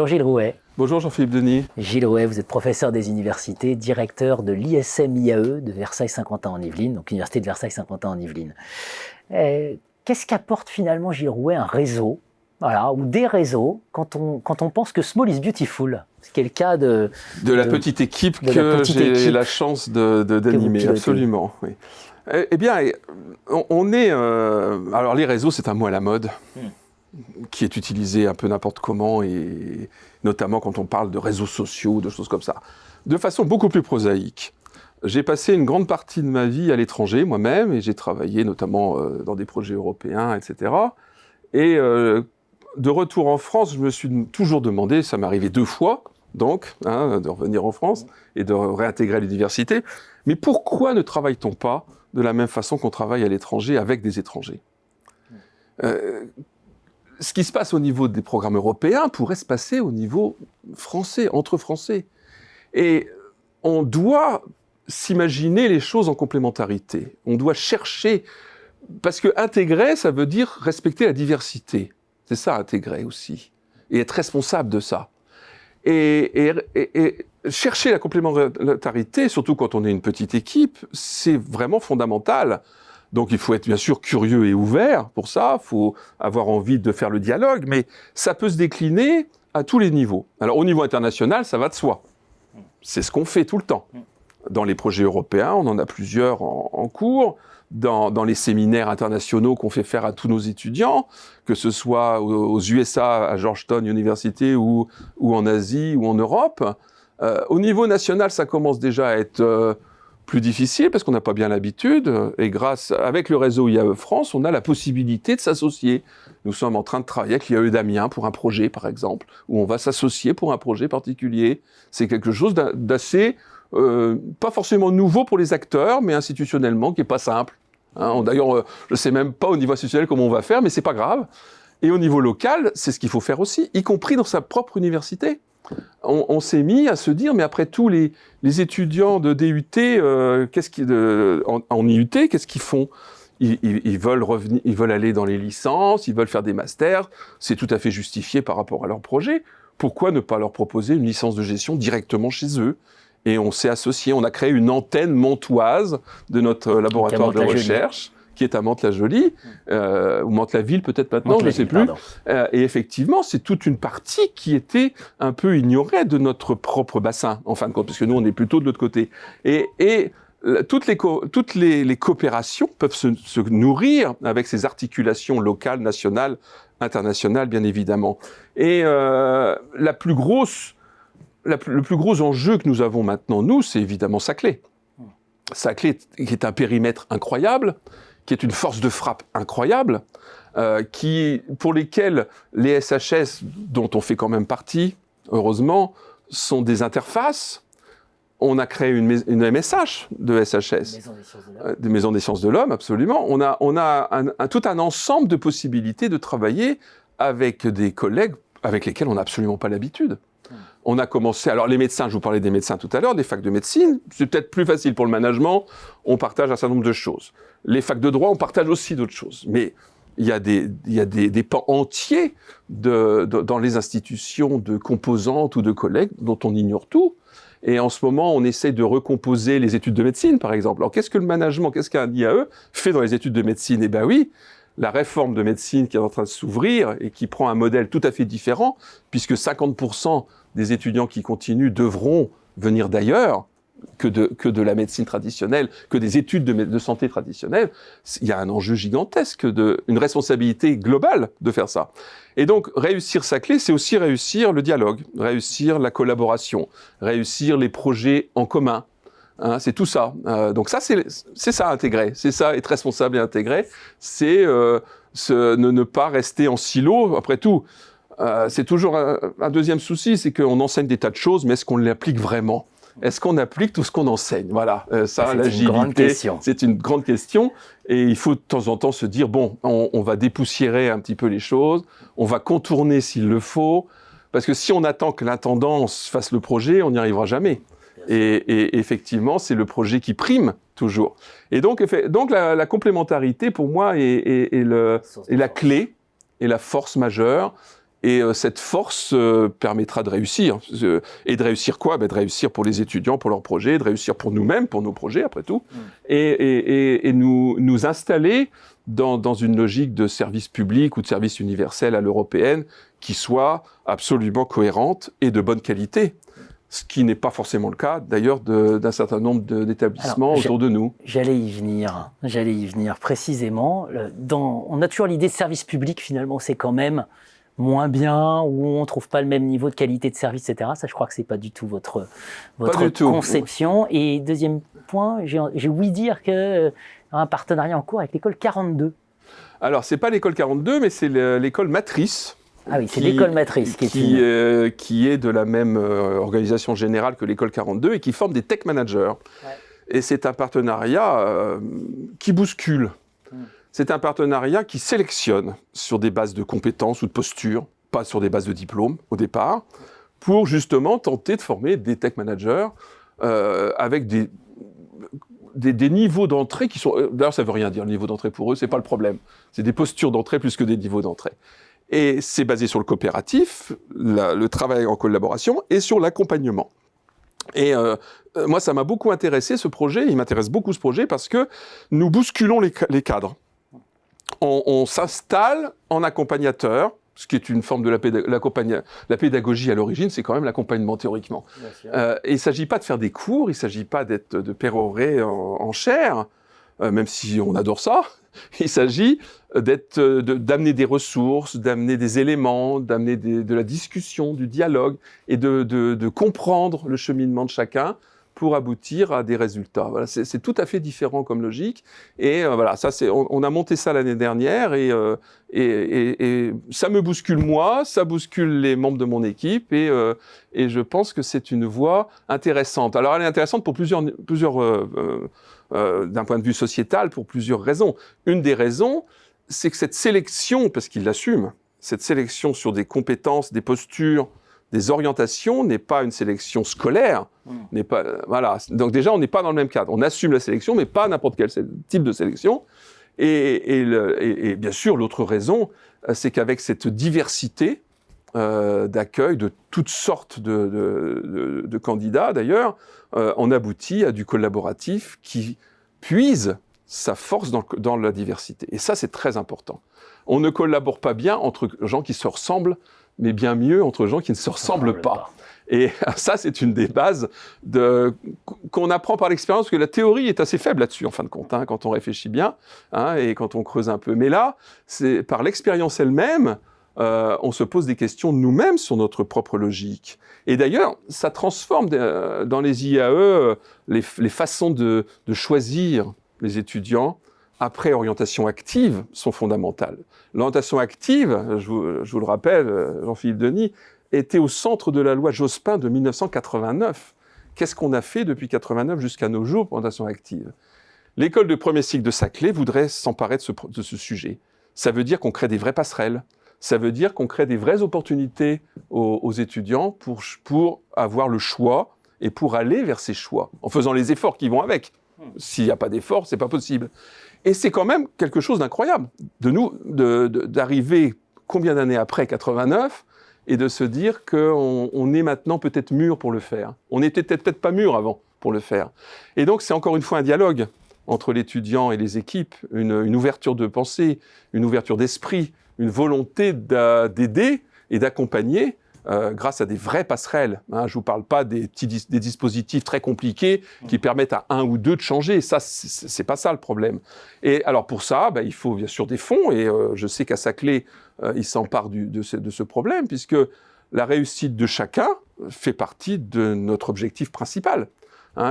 Bonjour Gilles Rouet. Bonjour Jean-Philippe Denis. Gilles Rouet, vous êtes professeur des universités, directeur de l'ISM-IAE de Versailles-Saint-Quentin-en-Yvelines, donc Université de Versailles-Saint-Quentin en Yvelines. Qu'est-ce qu'apporte finalement, Gilles Rouet, un réseau, ou des réseaux, quand on pense que small is beautiful, ce qui est le cas de la petite équipe que j'ai la chance d'animer, absolument. Oui. Eh bien, on est... alors les réseaux, c'est un mot à la mode, qui est utilisé un peu n'importe comment, et notamment quand on parle de réseaux sociaux, de choses comme ça, de façon beaucoup plus prosaïque. J'ai passé une grande partie de ma vie à l'étranger, moi-même, et j'ai travaillé notamment dans des projets européens, etc. Et de retour en France, je me suis toujours demandé, ça m'est arrivé 2 fois, donc, de revenir en France et de réintégrer l'université, mais pourquoi ne travaille-t-on pas de la même façon qu'on travaille à l'étranger avec des étrangers ? Ce qui se passe au niveau des programmes européens pourrait se passer au niveau français, entre Français. Et on doit s'imaginer les choses en complémentarité. On doit chercher, parce que intégrer, ça veut dire respecter la diversité. C'est ça, intégrer aussi. Et être responsable de ça. Et chercher la complémentarité, surtout quand on est une petite équipe, c'est vraiment fondamental. Donc il faut être bien sûr curieux et ouvert pour ça, il faut avoir envie de faire le dialogue, mais ça peut se décliner à tous les niveaux. Alors au niveau international, ça va de soi. C'est ce qu'on fait tout le temps. Dans les projets européens, on en a plusieurs en cours, dans les séminaires internationaux qu'on fait faire à tous nos étudiants, que ce soit aux USA, à Georgetown University, ou en Asie, ou en Europe. Au niveau national, ça commence déjà à être... plus difficile parce qu'on n'a pas bien l'habitude, et avec le réseau IAE France, on a la possibilité de s'associer. Nous sommes en train de travailler avec l'IAE d'Amiens pour un projet, par exemple, où on va s'associer pour un projet particulier. C'est quelque chose d'assez, pas forcément nouveau pour les acteurs, mais institutionnellement, qui n'est pas simple. D'ailleurs, je ne sais même pas au niveau institutionnel comment on va faire, mais c'est pas grave. Et au niveau local, c'est ce qu'il faut faire aussi, y compris dans sa propre université. On s'est mis à se dire, mais après tout, les étudiants de DUT, en IUT, qu'est-ce qu'ils font ? Ils veulent aller dans les licences, ils veulent faire des masters, c'est tout à fait justifié par rapport à leur projet. Pourquoi ne pas leur proposer une licence de gestion directement chez eux ? Et on s'est associé, on a créé une antenne montoise de notre laboratoire de recherche, qui est à Mantes-la-Jolie, ou Mantes-la-Ville peut-être maintenant, je ne sais plus. Et effectivement, c'est toute une partie qui était un peu ignorée de notre propre bassin, en fin de compte, parce que nous, on est plutôt de l'autre côté. Et toutes les coopérations peuvent se nourrir avec ces articulations locales, nationales, internationales, bien évidemment. Et le plus gros enjeu que nous avons maintenant, nous, c'est évidemment Saclay. Saclay, qui est un périmètre incroyable, qui est une force de frappe incroyable, pour lesquels les SHS, dont on fait quand même partie, heureusement, sont des interfaces. On a créé une MSH de SHS, des Maisons des Sciences de l'Homme, absolument. On a tout un ensemble de possibilités de travailler avec des collègues avec lesquels on n'a absolument pas l'habitude. On a commencé, alors les médecins, je vous parlais des médecins tout à l'heure, des facs de médecine, c'est peut-être plus facile pour le management, on partage un certain nombre de choses. Les facs de droit, on partage aussi d'autres choses. Mais il y a des pans entiers dans les institutions de composantes ou de collègues dont on ignore tout. Et en ce moment, on essaie de recomposer les études de médecine, par exemple. Alors qu'est-ce que le management, qu'est-ce qu'un IAE fait dans les études de médecine ? Eh bien oui, la réforme de médecine qui est en train de s'ouvrir et qui prend un modèle tout à fait différent, puisque 50% des étudiants qui continuent devront venir d'ailleurs que de la médecine traditionnelle, que des études de santé traditionnelles. Il y a un enjeu gigantesque, une responsabilité globale de faire ça. Et donc, réussir Saclay, c'est aussi réussir le dialogue, réussir la collaboration, réussir les projets en commun. C'est tout ça. Donc ça, c'est ça intégrer. C'est ça être responsable et intégrer. C'est ne pas rester en silo. Après tout, c'est toujours un deuxième souci, c'est qu'on enseigne des tas de choses, mais est-ce qu'on l'applique vraiment ? Est-ce qu'on applique tout ce qu'on enseigne ? Voilà, ça, l'agilité, c'est une grande question. Et il faut de temps en temps se dire, bon, on va dépoussiérer un petit peu les choses, on va contourner s'il le faut, parce que si on attend que l'intendance fasse le projet, on n'y arrivera jamais. Et effectivement, c'est le projet qui prime toujours. Et donc la complémentarité, pour moi, est la clé, et la force majeure. Et cette force permettra de réussir. Et de réussir quoi? De réussir pour les étudiants, pour leurs projets, de réussir pour nous-mêmes, pour nos projets, après tout. Et nous installer dans une logique de service public ou de service universel à l'européenne qui soit absolument cohérente et de bonne qualité. Ce qui n'est pas forcément le cas, d'ailleurs, d'un certain nombre d'établissements autour de nous. J'allais y venir précisément. On a toujours l'idée de service public, finalement, c'est quand même moins bien, où on ne trouve pas le même niveau de qualité de service, etc. Ça, je crois que ce n'est pas du tout votre conception. Et deuxième point, j'ai ouï dire qu'il y a un partenariat en cours avec l'école 42. Alors, ce n'est pas l'école 42, mais c'est l'école matrice. Ah oui, c'est l'école matrice qui est de la même organisation générale que l'école 42 et qui forme des tech managers. Ouais. Et c'est un partenariat qui bouscule. C'est un partenariat qui sélectionne sur des bases de compétences ou de postures, pas sur des bases de diplômes au départ, pour justement tenter de former des tech managers avec des niveaux d'entrée qui sont... D'ailleurs, ça ne veut rien dire, le niveau d'entrée pour eux, ce n'est pas le problème. C'est des postures d'entrée plus que des niveaux d'entrée. Et c'est basé sur le coopératif, le travail en collaboration et sur l'accompagnement. Et moi, ça m'a beaucoup intéressé ce projet, il m'intéresse beaucoup ce projet parce que nous bousculons les cadres. On s'installe en accompagnateur, ce qui est une forme de la pédagogie à l'origine, c'est quand même l'accompagnement théoriquement. Et il ne s'agit pas de faire des cours, il ne s'agit pas de pérorer en chair, même si on adore ça. Il s'agit d'amener des ressources, d'amener des éléments, d'amener de la discussion, du dialogue, et de comprendre le cheminement de chacun pour aboutir à des résultats. Voilà, c'est tout à fait différent comme logique. Et voilà, ça, on a monté ça l'année dernière, et ça me bouscule moi, ça bouscule les membres de mon équipe, et je pense que c'est une voie intéressante. Alors, elle est intéressante pour plusieurs d'un point de vue sociétal, pour plusieurs raisons. Une des raisons, c'est que cette sélection, parce qu'il l'assume, cette sélection sur des compétences, des postures, des orientations, n'est pas une sélection scolaire. Voilà. Donc déjà, on n'est pas dans le même cadre. On assume la sélection, mais pas n'importe quel type de sélection. Et bien sûr, l'autre raison, c'est qu'avec cette diversité d'accueil de toutes sortes de candidats, d'ailleurs, on aboutit à du collaboratif qui puise sa force dans la diversité. Et ça, c'est très important. On ne collabore pas bien entre gens qui se ressemblent, mais bien mieux entre gens qui ne se ressemblent pas. Et ça, c'est une des bases qu'on apprend par l'expérience, que la théorie est assez faible là-dessus, en fin de compte, quand on réfléchit bien, et quand on creuse un peu. Mais là, c'est par l'expérience elle-même, on se pose des questions nous-mêmes sur notre propre logique. Et d'ailleurs, ça transforme dans les IAE les façons de choisir les étudiants après orientation active sont fondamentales. L'orientation active, je vous le rappelle, Jean-Philippe Denis, était au centre de la loi Jospin de 1989. Qu'est-ce qu'on a fait depuis 1989 jusqu'à nos jours pour l'orientation active? L'école de premier cycle de Saclay voudrait s'emparer de ce sujet. Ça veut dire qu'on crée des vraies passerelles. Ça veut dire qu'on crée des vraies opportunités aux étudiants pour avoir le choix et pour aller vers ces choix, en faisant les efforts qui vont avec. S'il n'y a pas d'efforts, c'est pas possible. Et c'est quand même quelque chose d'incroyable d'arriver combien d'années après 89 et de se dire qu'on est maintenant peut-être mûr pour le faire. On n'était peut-être pas mûr avant pour le faire. Et donc c'est encore une fois un dialogue entre l'étudiant et les équipes, une ouverture de pensée, une ouverture d'esprit, une volonté d'aider et d'accompagner grâce à des vraies passerelles. Je ne vous parle pas des dispositifs très compliqués qui permettent à un ou deux de changer. Ça, c'est pas ça le problème. Et alors pour ça, il faut bien sûr des fonds. Et je sais qu'à Saclay, ils s'emparent de ce problème, puisque la réussite de chacun fait partie de notre objectif principal.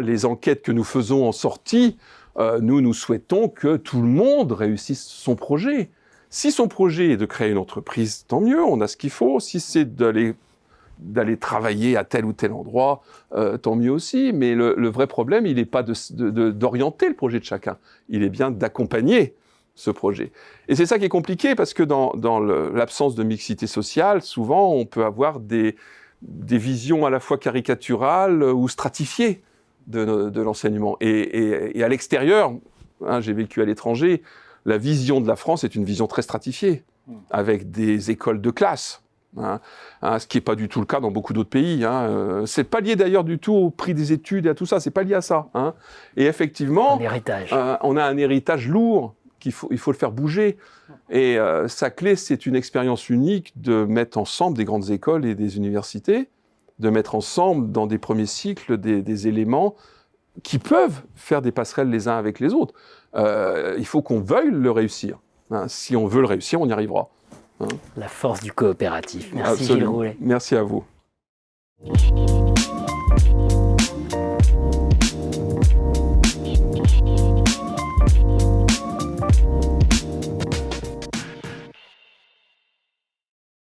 Les enquêtes que nous faisons en sortie, nous souhaitons que tout le monde réussisse son projet. Si son projet est de créer une entreprise, tant mieux, on a ce qu'il faut. Si c'est d'aller travailler à tel ou tel endroit, tant mieux aussi. Mais le vrai problème, il n'est pas d'orienter le projet de chacun. Il est bien d'accompagner ce projet. Et c'est ça qui est compliqué, parce que dans l'absence de mixité sociale, souvent, on peut avoir des visions à la fois caricaturales ou stratifiées de l'enseignement. Et à l'extérieur, j'ai vécu à l'étranger, la vision de la France est une vision très stratifiée, avec des écoles de classe, Ce qui n'est pas du tout le cas dans beaucoup d'autres pays. C'est pas lié d'ailleurs du tout au prix des études et à tout ça, c'est pas lié à ça. Et effectivement, Un héritage. on a un héritage lourd il faut le faire bouger. Et Saclay, c'est une expérience unique de mettre ensemble des grandes écoles et des universités, de mettre ensemble dans des premiers cycles des éléments qui peuvent faire des passerelles les uns avec les autres. Il faut qu'on veuille le réussir. Si on veut le réussir, on y arrivera. La force du coopératif. Merci Absolument. Gilles Roulet. Merci à vous.